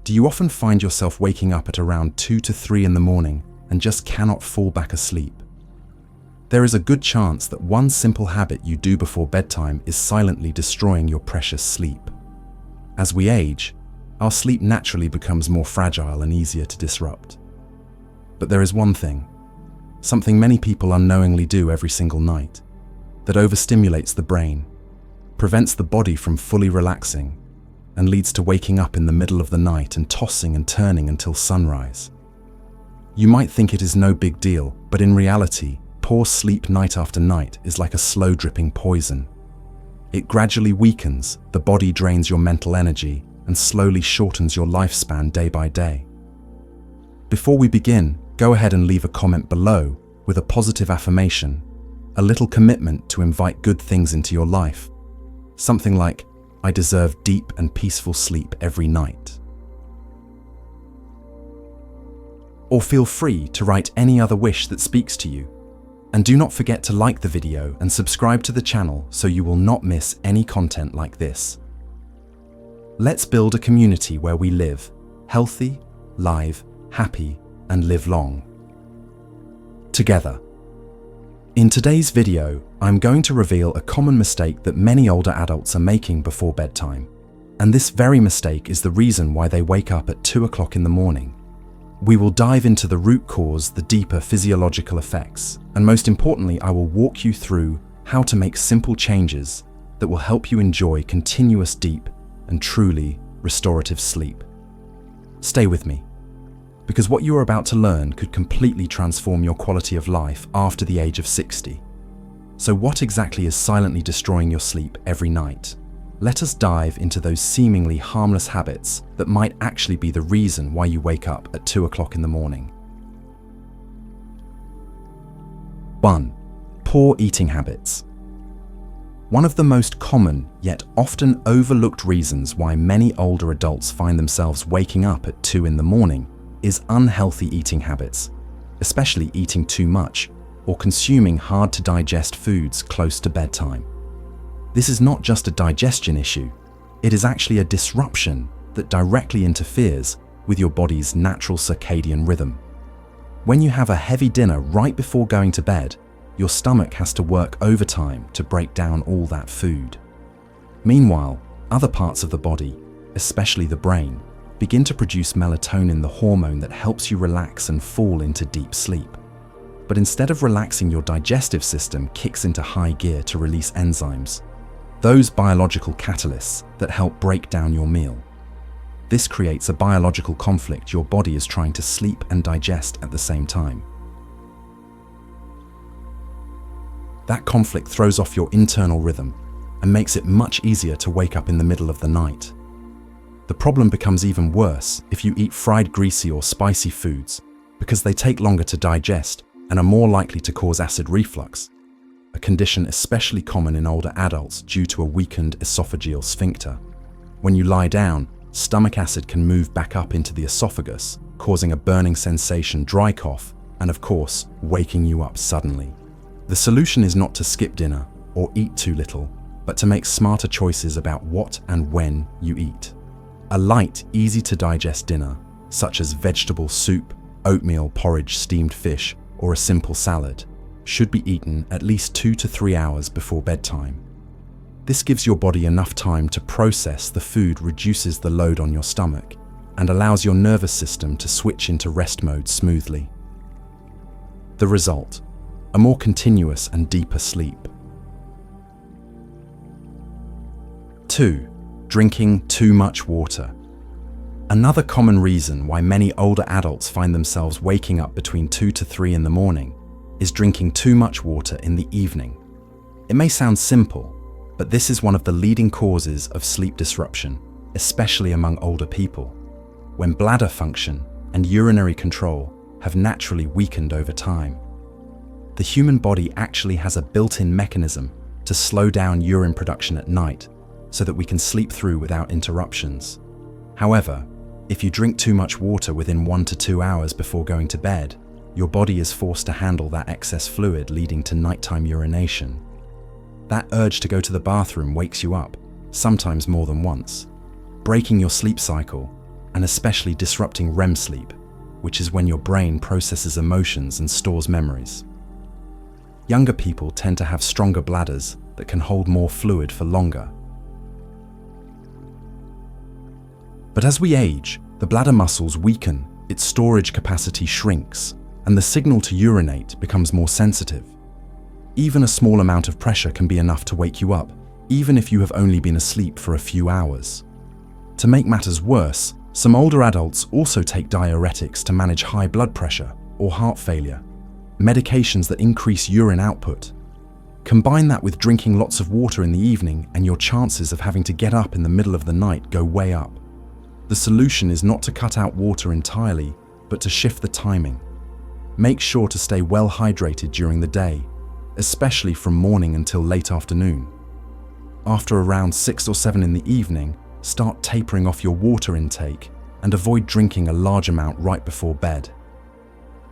Do you often find yourself waking up at around 2 to 3 in the morning and just cannot fall back asleep? There is a good chance that one simple habit you do before bedtime is silently destroying your precious sleep. As we age, our sleep naturally becomes more fragile and easier to disrupt. But there is one thing, something many people unknowingly do every single night, that overstimulates the brain, prevents the body from fully relaxing, and leads to waking up in the middle of the night and tossing and turning until sunrise. You might think it is no big deal, but in reality, poor sleep night after night is like a slow dripping poison. It gradually weakens, the body drains your mental energy, and slowly shortens your lifespan day by day. Before we begin, go ahead and leave a comment below with a positive affirmation, a little commitment to invite good things into your life. Something like, I deserve deep and peaceful sleep every night. Or feel free to write any other wish that speaks to you. And do not forget to like the video and subscribe to the channel so you will not miss any content like this. Let's build a community where we live healthy, live, happy, and live long together. In today's video, I'm going to reveal a common mistake that many older adults are making before bedtime. And this very mistake is the reason why they wake up at 2 o'clock in the morning. We will dive into the root cause, the deeper physiological effects, and most importantly, I will walk you through how to make simple changes that will help you enjoy continuous deep and truly restorative sleep. Stay with me, because what you are about to learn could completely transform your quality of life after the age of 60. So what exactly is silently destroying your sleep every night? Let us dive into those seemingly harmless habits that might actually be the reason why you wake up at 2 o'clock in the morning. 1. Poor eating habits. One of the most common yet often overlooked reasons why many older adults find themselves waking up at 2 in the morning is unhealthy eating habits, especially eating too much or consuming hard-to-digest foods close to bedtime. This is not just a digestion issue, it is actually a disruption that directly interferes with your body's natural circadian rhythm. When you have a heavy dinner right before going to bed, your stomach has to work overtime to break down all that food. Meanwhile, other parts of the body, especially the brain, begin to produce melatonin, the hormone that helps you relax and fall into deep sleep. But instead of relaxing, your digestive system kicks into high gear to release enzymes, those biological catalysts that help break down your meal. This creates a biological conflict. Your body is trying to sleep and digest at the same time. That conflict throws off your internal rhythm and makes it much easier to wake up in the middle of the night. The problem becomes even worse if you eat fried, greasy or spicy foods, because they take longer to digest and are more likely to cause acid reflux, a condition especially common in older adults due to a weakened esophageal sphincter. When you lie down, stomach acid can move back up into the esophagus, causing a burning sensation, dry cough, and of course, waking you up suddenly. The solution is not to skip dinner or eat too little, but to make smarter choices about what and when you eat. A light, easy-to-digest dinner, such as vegetable soup, oatmeal porridge, steamed fish, or a simple salad, should be eaten at least 2 to 3 hours before bedtime. This gives your body enough time to process the food, reduces the load on your stomach, and allows your nervous system to switch into rest mode smoothly. The result: a more continuous and deeper sleep. 2. Drinking too much water. Another common reason why many older adults find themselves waking up between 2 to 3 in the morning is drinking too much water in the evening. It may sound simple, but this is one of the leading causes of sleep disruption, especially among older people, when bladder function and urinary control have naturally weakened over time. The human body actually has a built-in mechanism to slow down urine production at night so that we can sleep through without interruptions. However, if you drink too much water within 1 to 2 hours before going to bed, your body is forced to handle that excess fluid, leading to nighttime urination. That urge to go to the bathroom wakes you up, sometimes more than once, breaking your sleep cycle and especially disrupting REM sleep, which is when your brain processes emotions and stores memories. Younger people tend to have stronger bladders that can hold more fluid for longer. But as we age, the bladder muscles weaken, its storage capacity shrinks, and the signal to urinate becomes more sensitive. Even a small amount of pressure can be enough to wake you up, even if you have only been asleep for a few hours. To make matters worse, some older adults also take diuretics to manage high blood pressure or heart failure, medications that increase urine output. Combine that with drinking lots of water in the evening and your chances of having to get up in the middle of the night go way up. The solution is not to cut out water entirely, but to shift the timing. Make sure to stay well hydrated during the day, especially from morning until late afternoon. After around 6 or 7 in the evening, start tapering off your water intake and avoid drinking a large amount right before bed.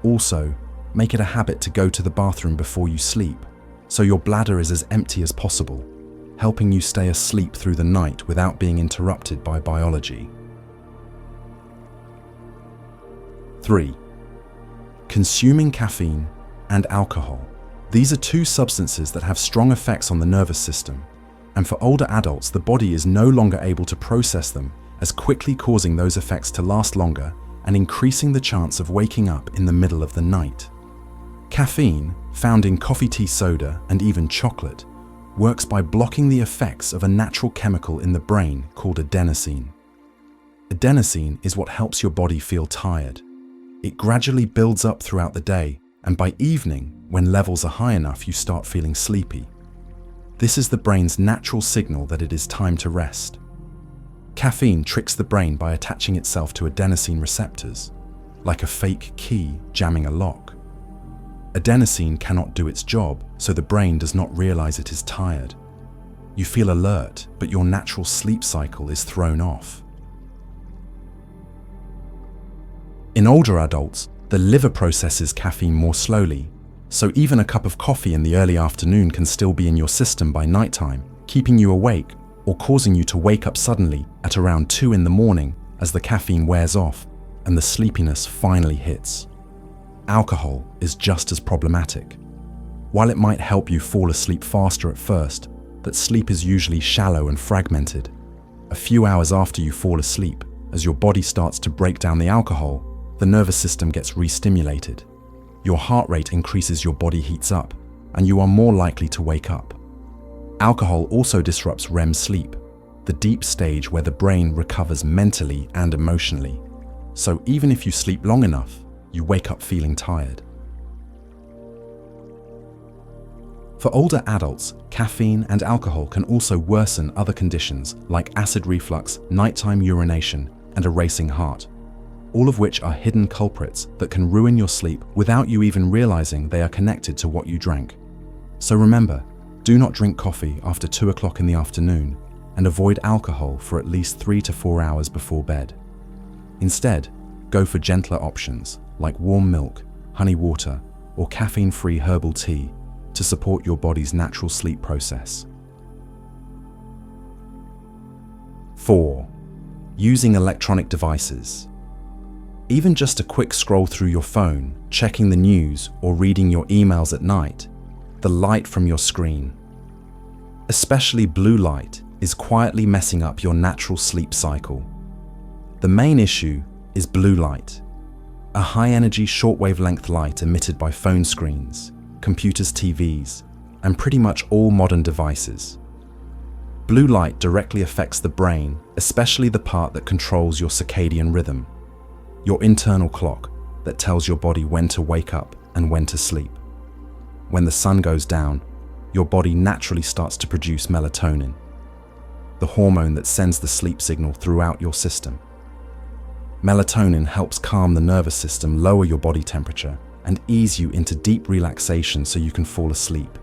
Also, make it a habit to go to the bathroom before you sleep, so your bladder is as empty as possible, helping you stay asleep through the night without being interrupted by biology. 3. Consuming caffeine and alcohol. These are two substances that have strong effects on the nervous system, and for older adults, the body is no longer able to process them as quickly, causing those effects to last longer and increasing the chance of waking up in the middle of the night. Caffeine, found in coffee, tea, soda, and even chocolate, works by blocking the effects of a natural chemical in the brain called adenosine. Adenosine is what helps your body feel tired. It gradually builds up throughout the day, and by evening, when levels are high enough, you start feeling sleepy. This is the brain's natural signal that it is time to rest. Caffeine tricks the brain by attaching itself to adenosine receptors, like a fake key jamming a lock. Adenosine cannot do its job, so the brain does not realize it is tired. You feel alert, but your natural sleep cycle is thrown off. In older adults, the liver processes caffeine more slowly, so even a cup of coffee in the early afternoon can still be in your system by nighttime, keeping you awake or causing you to wake up suddenly at around 2 in the morning as the caffeine wears off and the sleepiness finally hits. Alcohol is just as problematic. While it might help you fall asleep faster at first, that sleep is usually shallow and fragmented. A few hours after you fall asleep, as your body starts to break down the alcohol, the nervous system gets re-stimulated. Your heart rate increases, your body heats up, and you are more likely to wake up. Alcohol also disrupts REM sleep, the deep stage where the brain recovers mentally and emotionally. So even if you sleep long enough, you wake up feeling tired. For older adults, caffeine and alcohol can also worsen other conditions like acid reflux, nighttime urination, and a racing heart, all of which are hidden culprits that can ruin your sleep without you even realizing they are connected to what you drank. So remember, do not drink coffee after 2 o'clock in the afternoon and avoid alcohol for at least 3 to 4 hours before bed. Instead, go for gentler options like warm milk, honey water, or caffeine-free herbal tea to support your body's natural sleep process. 4. Using electronic devices. Even just a quick scroll through your phone, checking the news, or reading your emails at night, the light from your screen, especially blue light, is quietly messing up your natural sleep cycle. The main issue is blue light, a high-energy short-wavelength light emitted by phone screens, computers, TVs, and pretty much all modern devices. Blue light directly affects the brain, especially the part that controls your circadian rhythm, your internal clock that tells your body when to wake up and when to sleep. When the sun goes down, your body naturally starts to produce melatonin, the hormone that sends the sleep signal throughout your system. Melatonin helps calm the nervous system, lower your body temperature, and ease you into deep relaxation so you can fall asleep.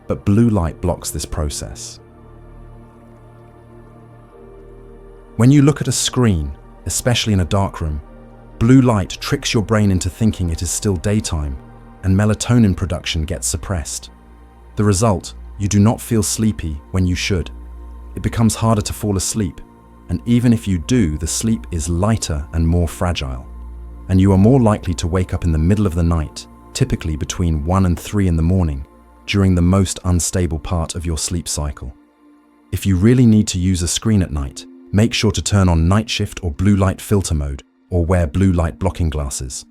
But blue light blocks this process. When you look at a screen, especially in a dark room, blue light tricks your brain into thinking it is still daytime, and melatonin production gets suppressed. The result, you do not feel sleepy when you should. It becomes harder to fall asleep, and even if you do, the sleep is lighter and more fragile. And you are more likely to wake up in the middle of the night, typically between 1 and 3 in the morning, during the most unstable part of your sleep cycle. If you really need to use a screen at night, make sure to turn on night shift or blue light filter mode, or wear blue light blocking glasses.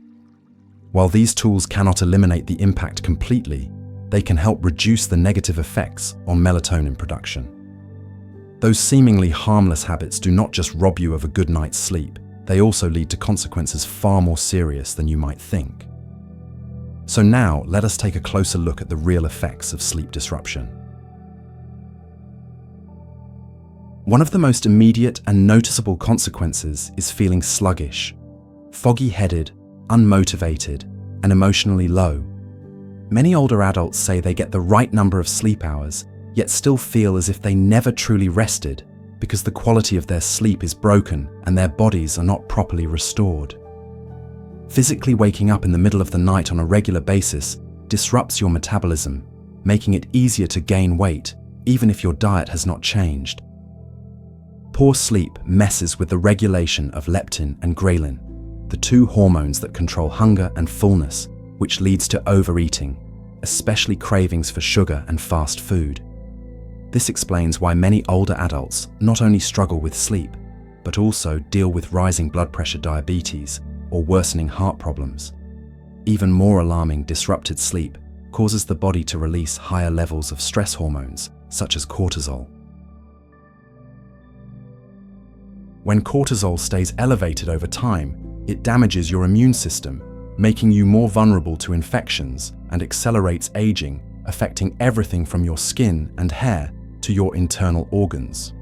While these tools cannot eliminate the impact completely, they can help reduce the negative effects on melatonin production. Those seemingly harmless habits do not just rob you of a good night's sleep, they also lead to consequences far more serious than you might think. So now, let us take a closer look at the real effects of sleep disruption. One of the most immediate and noticeable consequences is feeling sluggish, foggy-headed, unmotivated, and emotionally low. Many older adults say they get the right number of sleep hours, yet still feel as if they never truly rested because the quality of their sleep is broken and their bodies are not properly restored. Physically waking up in the middle of the night on a regular basis disrupts your metabolism, making it easier to gain weight, even if your diet has not changed. Poor sleep messes with the regulation of leptin and ghrelin, the two hormones that control hunger and fullness, which leads to overeating, especially cravings for sugar and fast food. This explains why many older adults not only struggle with sleep, but also deal with rising blood pressure, diabetes, or worsening heart problems. Even more alarming, disrupted sleep causes the body to release higher levels of stress hormones, such as cortisol. When cortisol stays elevated over time, it damages your immune system, making you more vulnerable to infections and accelerates aging, affecting everything from your skin and hair to your internal organs.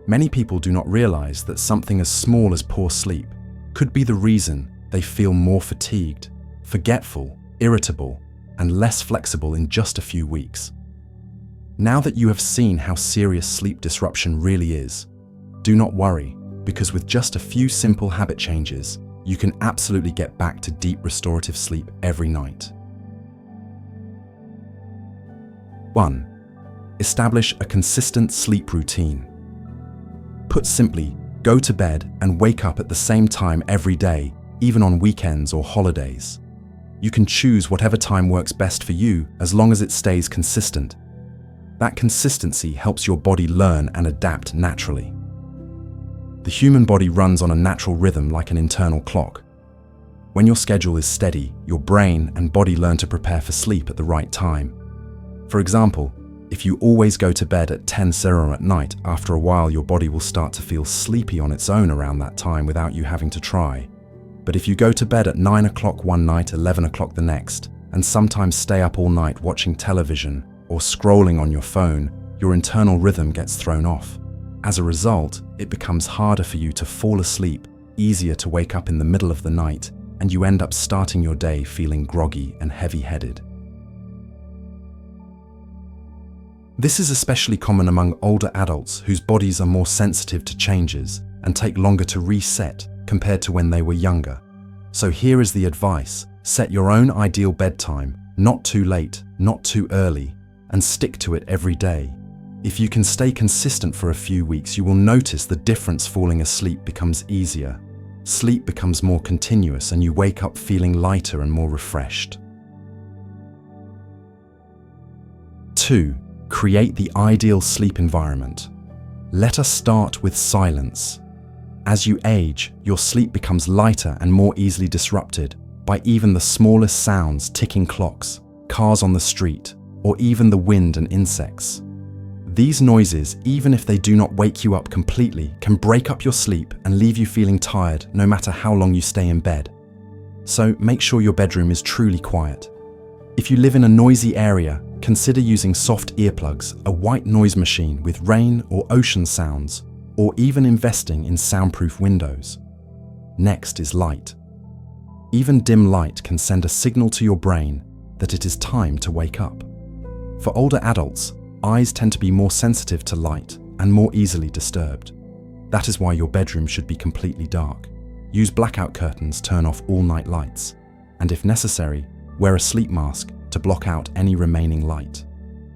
Many people do not realize that something as small as poor sleep could be the reason they feel more fatigued, forgetful, irritable, and less flexible in just a few weeks. Now that you have seen how serious sleep disruption really is, do not worry, because with just a few simple habit changes, you can absolutely get back to deep restorative sleep every night. 1. Establish a consistent sleep routine. Put simply, go to bed and wake up at the same time every day, even on weekends or holidays. You can choose whatever time works best for you as long as it stays consistent. That consistency helps your body learn and adapt naturally. The human body runs on a natural rhythm like an internal clock. When your schedule is steady, your brain and body learn to prepare for sleep at the right time. For example, if you always go to bed at 10:00 at night, after a while your body will start to feel sleepy on its own around that time without you having to try. But if you go to bed at 9 o'clock one night, 11 o'clock the next, and sometimes stay up all night watching television or scrolling on your phone, your internal rhythm gets thrown off. As a result, it becomes harder for you to fall asleep, easier to wake up in the middle of the night, and you end up starting your day feeling groggy and heavy-headed. This is especially common among older adults whose bodies are more sensitive to changes and take longer to reset compared to when they were younger. So here is the advice: set your own ideal bedtime, not too late, not too early, and stick to it every day. If you can stay consistent for a few weeks, you will notice the difference. Falling asleep becomes easier. Sleep becomes more continuous and you wake up feeling lighter and more refreshed. 2. Create the ideal sleep environment. Let us start with silence. As you age, your sleep becomes lighter and more easily disrupted by even the smallest sounds: ticking clocks, cars on the street, or even the wind and insects. These noises, even if they do not wake you up completely, can break up your sleep and leave you feeling tired no matter how long you stay in bed. So make sure your bedroom is truly quiet. If you live in a noisy area, consider using soft earplugs, a white noise machine with rain or ocean sounds, or even investing in soundproof windows. Next is light. Even dim light can send a signal to your brain that it is time to wake up. For older adults, eyes tend to be more sensitive to light and more easily disturbed. That is why your bedroom should be completely dark. Use blackout curtains, turn off all night lights, and if necessary, wear a sleep mask to block out any remaining light.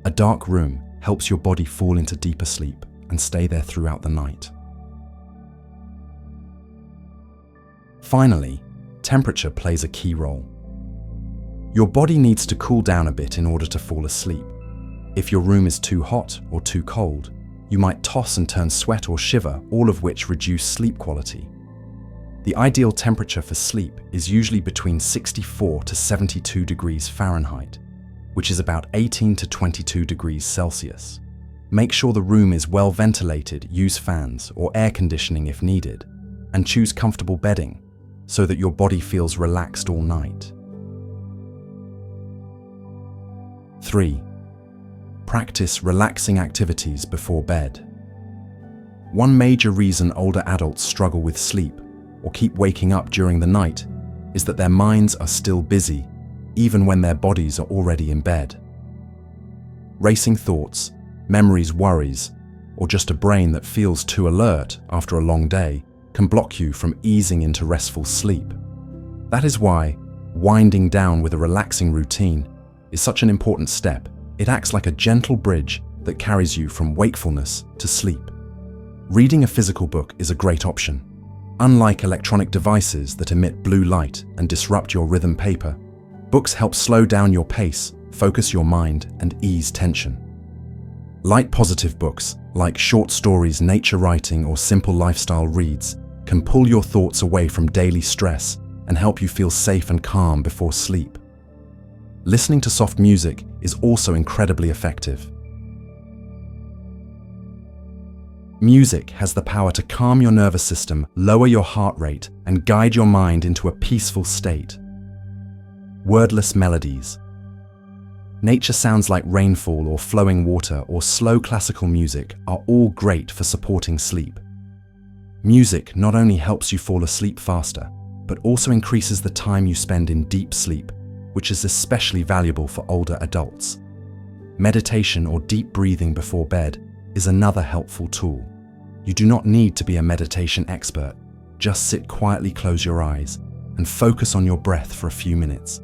A dark room helps your body fall into deeper sleep and stay there throughout the night. Finally, temperature plays a key role. Your body needs to cool down a bit in order to fall asleep. If your room is too hot or too cold, you might toss and turn, sweat or shiver, all of which reduce sleep quality. The ideal temperature for sleep is usually between 64 to 72 degrees Fahrenheit, which is about 18 to 22 degrees Celsius. Make sure the room is well ventilated, use fans or air conditioning if needed, and choose comfortable bedding so that your body feels relaxed all night. 3. Practice relaxing activities before bed. One major reason older adults struggle with sleep or keep waking up during the night is that their minds are still busy, even when their bodies are already in bed. Racing thoughts, memories, worries, or just a brain that feels too alert after a long day can block you from easing into restful sleep. That is why winding down with a relaxing routine is such an important step. It acts like a gentle bridge that carries you from wakefulness to sleep. Reading a physical book is a great option. Unlike electronic devices that emit blue light and disrupt your rhythm, books help slow down your pace, focus your mind, and ease tension. Light, positive books like short stories, nature writing, or simple lifestyle reads can pull your thoughts away from daily stress and help you feel safe and calm before sleep. Listening to soft music is also incredibly effective. Music has the power to calm your nervous system, lower your heart rate, and guide your mind into a peaceful state. Wordless melodies. Nature sounds like rainfall or flowing water or slow classical music are all great for supporting sleep. Music not only helps you fall asleep faster, but also increases the time you spend in deep sleep, which is especially valuable for older adults. Meditation or deep breathing before bed is another helpful tool. You do not need to be a meditation expert. Just sit quietly, close your eyes, and focus on your breath for a few minutes.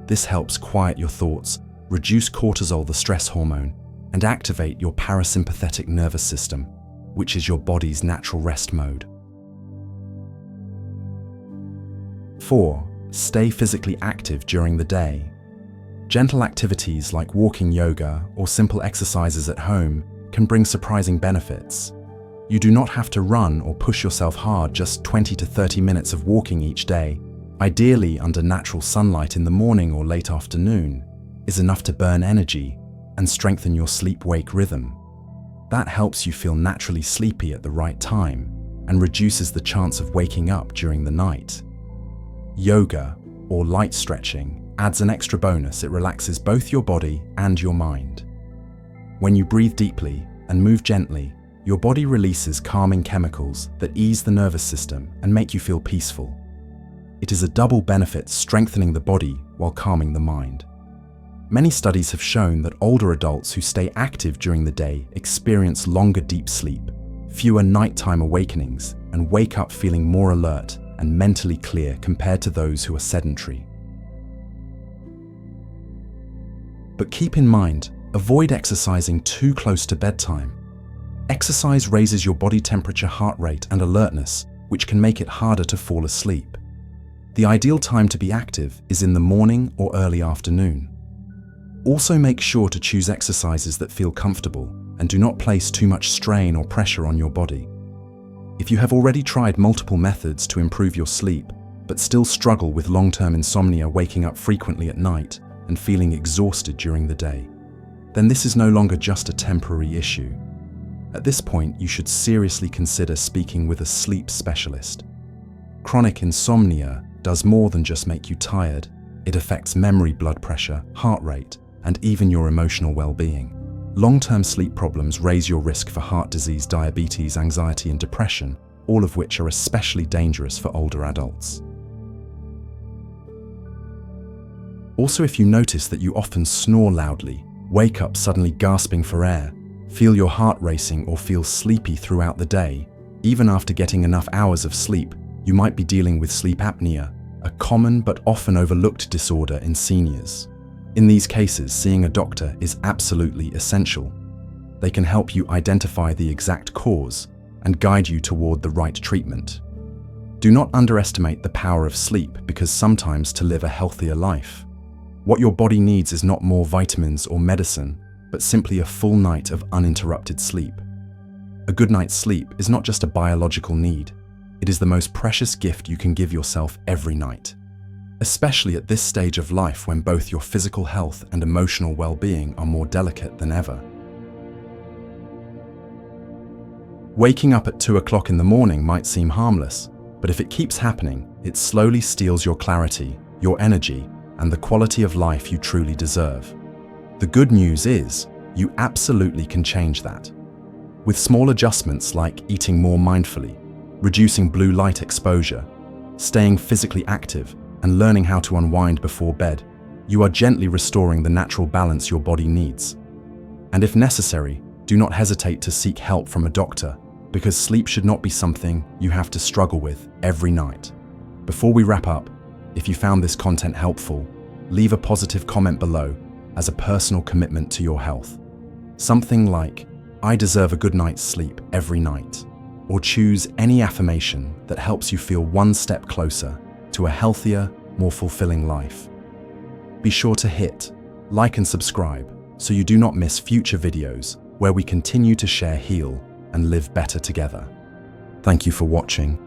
This helps quiet your thoughts, reduce cortisol, the stress hormone, and activate your parasympathetic nervous system, which is your body's natural rest mode. 4. Stay physically active during the day. Gentle activities like walking, yoga, or simple exercises at home can bring surprising benefits. You do not have to run or push yourself hard. Just 20 to 30 minutes of walking each day, ideally under natural sunlight in the morning or late afternoon, is enough to burn energy and strengthen your sleep-wake rhythm. That helps you feel naturally sleepy at the right time and reduces the chance of waking up during the night. Yoga, or light stretching, adds an extra bonus. It relaxes both your body and your mind. When you breathe deeply and move gently, your body releases calming chemicals that ease the nervous system and make you feel peaceful. It is a double benefit, strengthening the body while calming the mind. Many studies have shown that older adults who stay active during the day experience longer deep sleep, fewer nighttime awakenings, and wake up feeling more alert and mentally clear compared to those who are sedentary. But keep in mind, avoid exercising too close to bedtime. Exercise raises your body temperature, heart rate, and alertness, which can make it harder to fall asleep. The ideal time to be active is in the morning or early afternoon. Also, make sure to choose exercises that feel comfortable and do not place too much strain or pressure on your body. If you have already tried multiple methods to improve your sleep, but still struggle with long-term insomnia, waking up frequently at night, and feeling exhausted during the day, then this is no longer just a temporary issue. At this point, you should seriously consider speaking with a sleep specialist. Chronic insomnia does more than just make you tired. It affects memory, blood pressure, heart rate, and even your emotional well-being. Long-term sleep problems raise your risk for heart disease, diabetes, anxiety, and depression, all of which are especially dangerous for older adults. Also, if you notice that you often snore loudly, wake up suddenly gasping for air, feel your heart racing, or feel sleepy throughout the day, even after getting enough hours of sleep, you might be dealing with sleep apnea, a common but often overlooked disorder in seniors. In these cases, seeing a doctor is absolutely essential. They can help you identify the exact cause and guide you toward the right treatment. Do not underestimate the power of sleep, because sometimes to live a healthier life, what your body needs is not more vitamins or medicine, but simply a full night of uninterrupted sleep. A good night's sleep is not just a biological need, it is the most precious gift you can give yourself every night. Especially at this stage of life when both your physical health and emotional well-being are more delicate than ever. Waking up at 2 o'clock in the morning might seem harmless, but if it keeps happening, it slowly steals your clarity, your energy, and the quality of life you truly deserve. The good news is, you absolutely can change that. With small adjustments like eating more mindfully, reducing blue light exposure, staying physically active, and learning how to unwind before bed, you are gently restoring the natural balance your body needs. And if necessary, do not hesitate to seek help from a doctor, because sleep should not be something you have to struggle with every night. Before we wrap up, if you found this content helpful, leave a positive comment below as a personal commitment to your health. Something like, "I deserve a good night's sleep every night," or choose any affirmation that helps you feel one step closer to a healthier, more fulfilling life. Be sure to hit like and subscribe so you do not miss future videos where we continue to share, heal, and live better together. Thank you for watching.